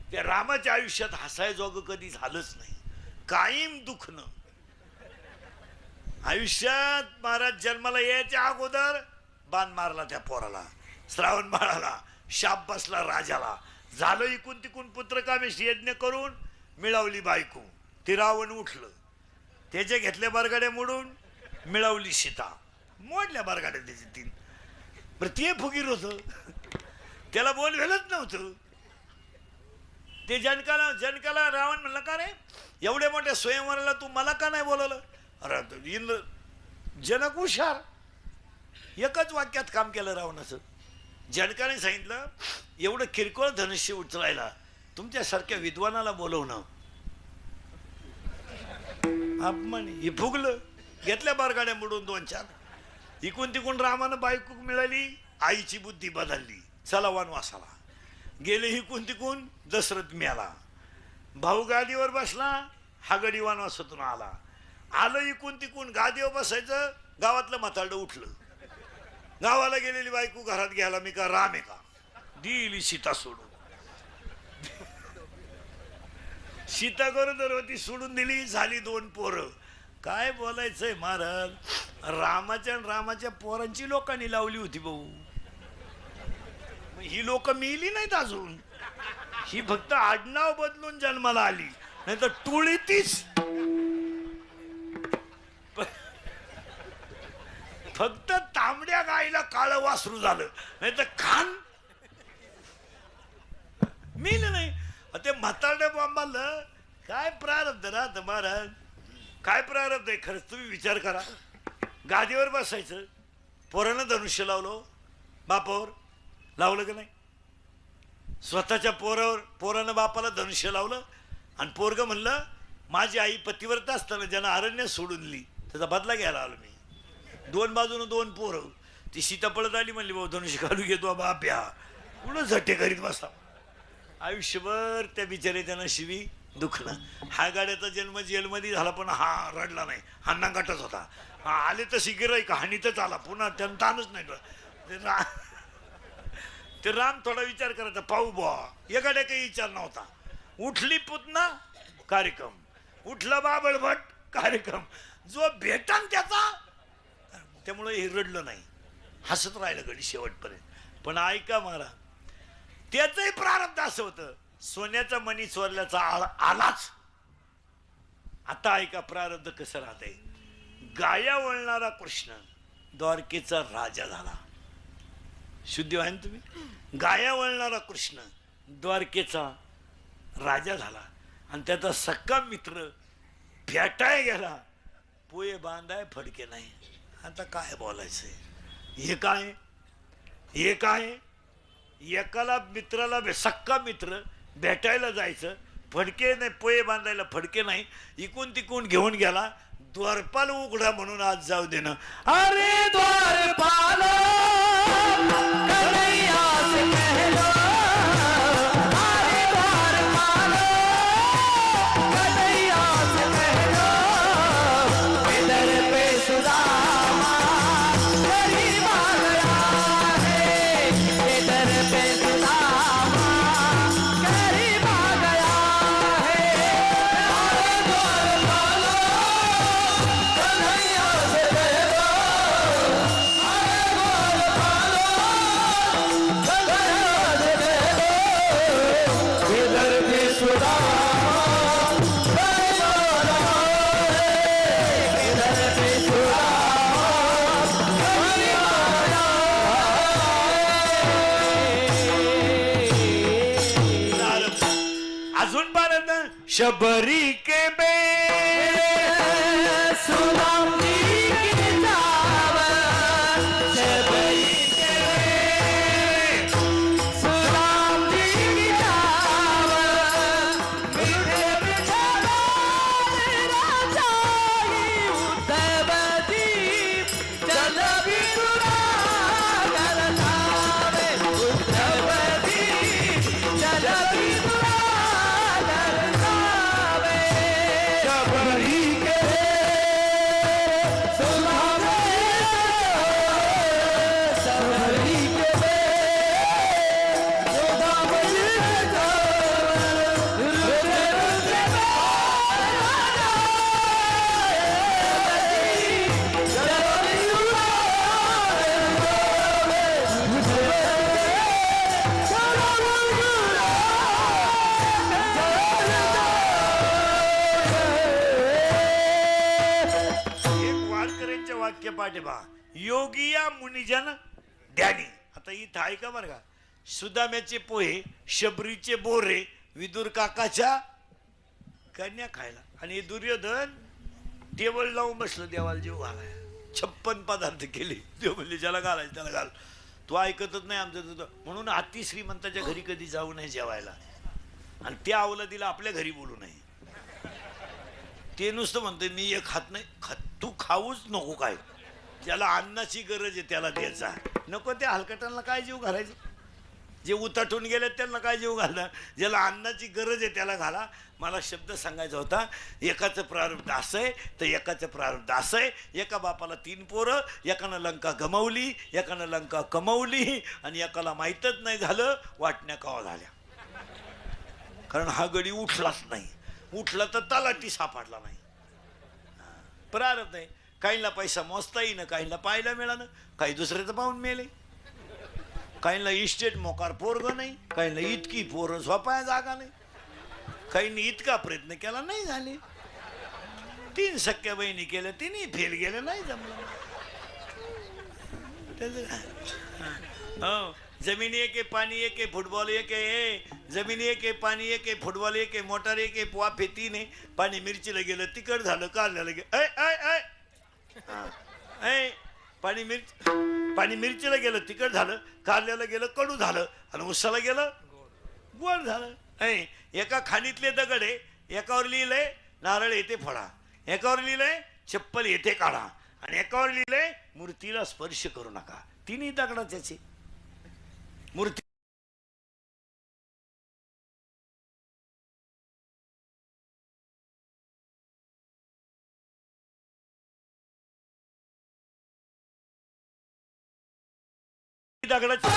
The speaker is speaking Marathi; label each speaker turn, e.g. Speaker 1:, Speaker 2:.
Speaker 1: त्या रामाच्या आयुष्यात हसायजोगं कधी झालंच नाही, कायम दुखणं. आयुष्यात महाराज जन्माला यायच्या अगोदर बाण मारला त्या पोराला, श्रावण बाळाला, शाप बसला राजाला. झालं इकून तिकून पुत्रकामेश यज्ञ करून मिळवली बायको. ती रावण उठलं, त्याचे घेतल्या बरगाड्या मोडून मिळवली सीता. मोडल्या बरगाड्या त्याचे 3. बरं ते फुगीर होतं, त्याला बोलवेलच नव्हतं. ते जनकाला रावण म्हणलं, का रे एवढ्या मोठ्या स्वयंवराला तू मला का नाही बोलवलं? अरे इंद्र जनक हुशार, एकच वाक्यात काम केलं रावणाचं. जनकाने सांगितलं, एवढं किरकोळ धनुष्य उचलायला तुमच्यासारख्या विद्वानाला बोलवणं अपमान. हे फुगलं, घेतल्या बारगाड्या मोडून 2-4. इकून तिकून रामानं बायको मिळाली, आईची बुद्धी बदलली, चला वनवासाला गेले. इकून तिकून दशरथ मिळाला, भाऊ गादीवर बसला, हागडी वनवासातून आला. आलं इकून तिकून गादीवर बसायचं, गावातलं म्हातारडं उठलं. गावाला गेलेली बायको घरात घ्यायला, मी का राम आहे का? दिली सीता सोडून. सीता गरोदरवती सोडून दिली, झाली 2 पोरं. काय बोलायचंय महाराज, रामाच्या पोरांची लोकांनी लावली होती भाऊ. ही लोक मिली नाहीत अजून, ही फक्त आडनाव बदलून जन्माला आली, नाही तर टोळी तीच. फक्त तांबड्या गायला काळं वासरू झालं, नाही तर खान मिल नाही. ते म्हातारड्या बॉम्बाला काय प्रारब्ध राहत महाराज, काय प्रारब्ध आहे खरंच. तुम्ही विचार करा, गादीवर बसायचं, पोरानं धनुष्य लावलं, बापावर लावलं का नाही? स्वतःच्या पोरानं बापाला धनुष्य लावलं, आणि पोरग म्हणलं माझी आई पतिव्रता असताना ज्यांना अरण्य सोडून दिली त्याचा बदला घ्यायला आलो मी. 2 बाजूनं 2 पोरं. ती सीता पळत आली, म्हणली भाऊ धनुष्य घालू घेतो बाप्या, कुठं झटे करीत बसा. आयुष्यभर त्या बिचाऱ्याच्या नशिबी दुखणं. हा गाड्याचा जन्म जेलमध्ये झाला, पण हा रडला नाही, हा नांगाटच होता. हा आले तशी गिराईक हानीतच आला, पुन्हा त्यानं ताणच नाही. ते राम थोडा विचार करायचा, पाहू बुवा, या गाड्या काही विचार नव्हता. उठली पुतना कार्यक्रम, उठला बाबळभट कार्यक्रम, जो भेटन त्याचा. त्यामुळे हे रडलं नाही, हसत राहिलं गडी शेवटपर्यंत. पण ऐका महाराज, त्याचंही प्रारब्ध असं होतं, सोन्याचा मणी चोरल्याचा आलाच. आता ऐका प्रारब्ध कसं राहतंय. गाया वळणारा कृष्ण द्वारकेचा राजा झाला. शुद्धी आहे ना तुम्ही? गाया वळणारा कृष्ण द्वारकेचा राजा झाला, आणि त्याचा सक्का मित्र भेटाय गेला, पोये बांधाय फडके नाही. आता काय बोलायचंय, हे काय एकाला मित्राला सक्का मित्र भेटायला जायचं, फडके नाही, पोये बांधायला फडके नाही, इकून तिकून घेऊन गेला. द्वारपाल उघडा म्हणून आज जाऊ देणं.
Speaker 2: अरे द्वारपाल कन्हैया से कहलो, अरे द्वारपाल कन्हैया से कहलो, इधर पे सुदामा गरीब आ गया है, इधर पे सुदामा गरीब आ गया है. अरे द्वारपाल कन्हैया से कहलो, अरे द्वारपाल कन्हैया से कहलो, इधर पे सुदामा गरीब आ रहा है, इधर पे सुदामा गरीब आ रहा है.
Speaker 1: अजून बारंद शबरी के बे
Speaker 2: सुदाम जी की चावल, शबरी के सुदाम जी की चावल, मीठे मीठे राजा उद्धव जी चल भी करतावे, उद्धव जी चल भी करतावे.
Speaker 1: शबरी के पाठ आहे बा, योगिया मुनिजन ध्यानी. आता इथं ऐका बरं का, सुदाम्याचे पोहे, शबरीचे बोरे, विदुर काकाच्या कन्या खायला. आणि दुर्योधन टेबल लावून बसलं देवाला जीव घालाय. 56 पदार्थ केले. देव म्हणले ज्याला घालायचं त्याला घाल, तो ऐकतच नाही आमचं तुझं. म्हणून अति श्रीमंताच्या घरी कधी जाऊ नये जेवायला, आणि त्या अवलादीला आपल्या घरी बोलू नये. ते नुसतं म्हणतोय मी एक खात नाही. तू खाऊच नको, काय ज्याला अन्नाची गरज आहे त्याला द्यायचा. नको त्या हलकटांना काय जीव घालायचं, जे उताटून गेले त्यांना काय जीव घालणं. ज्याला अन्नाची गरज आहे त्याला घाला. मला शब्द सांगायचा होता, एकाचं प्रारब्ध असं आहे तर एकाचं प्रारब्ध असं आहे. एका बापाला 3 पोरं, एकानं लंका गमावली, एकानं लंका कमावली, आणि एकाला माहीतच नाही झालं वाटण्या कवा झाल्या. कारण हा गडी उठलाच नाही. उठला तर तलाठी सापडला नाही. प्रारब्ध आहे. काहींना पैसा मोजता येईन, काहींना पाहायला मिळालं, काही दुसऱ्याचं पाहून मेले, काहींना इस्टेट मोकार पोरग नाही, काहींना इतकी पोरं झोपाया जागा नाही, काहींनी इतका प्रयत्न केला नाही झाले. 3 सख्या बहिणी केल्या, तिन्ही फेल गेले, नाही जमलं. हो, जमीन एक आहे, पाणी एक आहे, फुटबॉल एक आहे. जमीन एक आहे, पाणी एक आहे, फुटबॉल एक आहे, मोटार एक आहे, वाफे 3 आहे. पाणी मिरचीला गेलं तिखट झालं, कारल्याला गेलं पाणी मिरचीला गेलं तिखट झालं, कारल्याला गेलं कडू झालं, आणि उसाला गेलं गोड झालं. एका खाणीतले दगड आहे, एकावर लिहिलंय नारळ येथे फोडा, एकावर लिहिलंय चप्पल येथे काढा, आणि एकावर लिहिलंय मूर्तीला स्पर्श करू नका. तिन्ही दगडाचे मूर्ती दगडाची